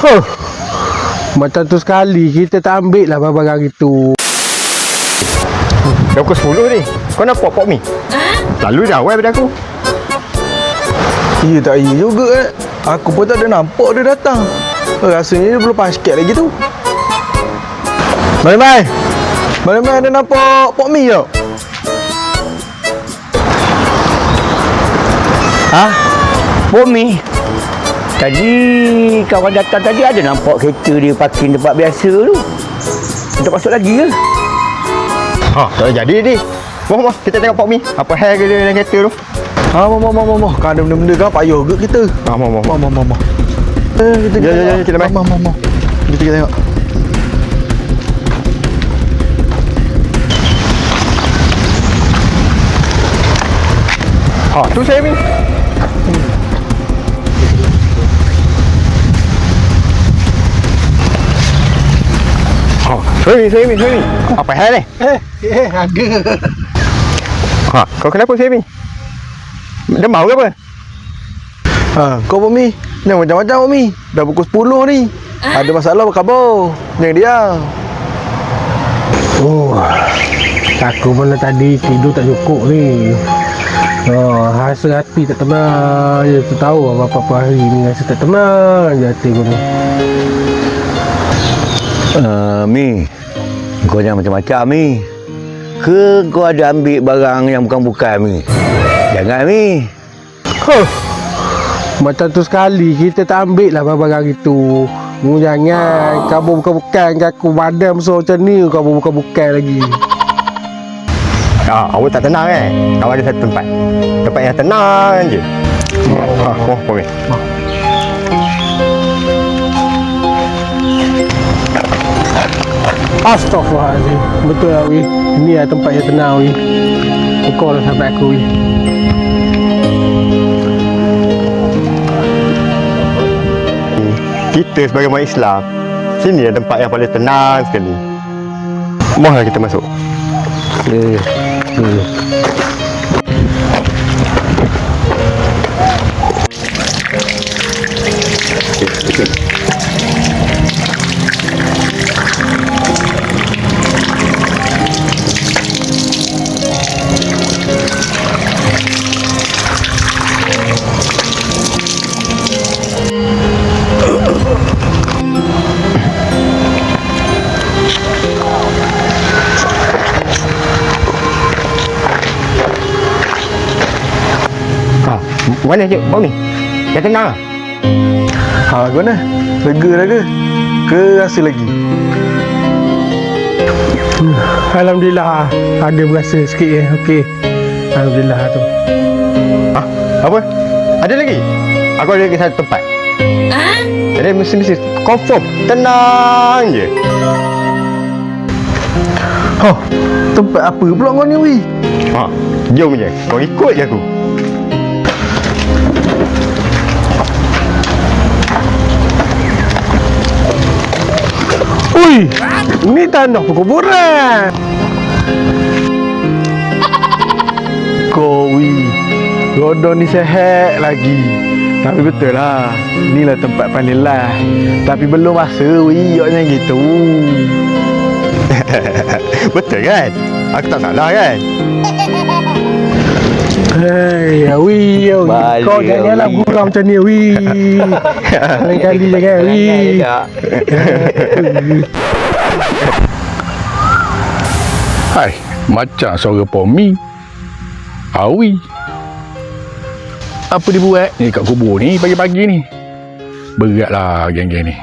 Huh. Macam tu sekali kita tak ambil lah barang itu. Dah pukul 10 ni. Kau nampak Pok Mi? Lalu dah awal pada aku. Ya tak iya juga Aku pun tak ada nampak dia datang. Rasanya dia belum sikit lagi tu. Mai ada nampak Pok Mi tak? Ha? Pok Mi? Tadi kawan datang tadi ada nampak kereta dia parking tempat biasa tu. Untuk masuk lagi ke? Ha, tak jadi ni. Moh, kita tengok Pok Mi. Apa hal ke dia dalam kereta tu? Mau. Kan ada benda-benda kan payah ke kita. Mau. Kita Ya, kita main. Mau. Kita tengok. Ha, tu saya Mi. Ha, saya Mi. Apa hal ni? Ada. Ha, kau kenapa saya Mi? Demam ke apa? Kau Pok Mi, yang macam-macam Pok Mi. Dah pukul 10 ni. Ada masalah apa khabar? Yang dia. Oh, aku mana tadi tidur tak cukup ni. Rasa hati tak tenang je. Tu tahu apa-apa hari ni rasa tak tenang je hati aku ni. Mi, kau jangan macam-macam Mi. Ke kau ada ambil barang yang bukan-bukan Mi? Jangan Mi. Macam tu sekali kita tak ambil lah barang itu. Jangan kau bukan-bukan aku badan besar macam ni kau bukan-bukan lagi. Awak tak tenang kan? Awak ada satu tempat yang tenang je. Mi. Astaghfirullahaladzim. Betul lah Wi. Ni lah tempat yang tenang Wi. Kau lah sahabat aku Wi. Kita sebagai umat Islam, sini adalah tempat yang paling tenang sekali. Mohonlah kita masuk. Ya. Mana je, Pok Mi? Dah tenang? Gimana? Lega dah ke? Ke rasa lagi? Alhamdulillah. Ada berasa sikit je. Okey. Alhamdulillah tu. Apa? Ada lagi? Aku ada lagi satu tempat. Jadi mesti confirm. Tenang je. Tempat apa pula kau ni Wi? Jom je. Kau ikut je aku. Ui, ni tanah perkuburan. Kau Wi, Rodon ni sehat lagi. Tapi betul lah, ni lah tempat paling last. Tapi belum masa Wi, macam gitu. Betul kan? Aku tak salah kan? Hei, Wi, kau janganlah gurau macam ni, Wi. Lain kali jangan, Wi. Hai, macam suara Pok Mi. Awi. Apa dia buat ni kat kubur ni pagi-pagi ni? Beratlah geng-geng ni.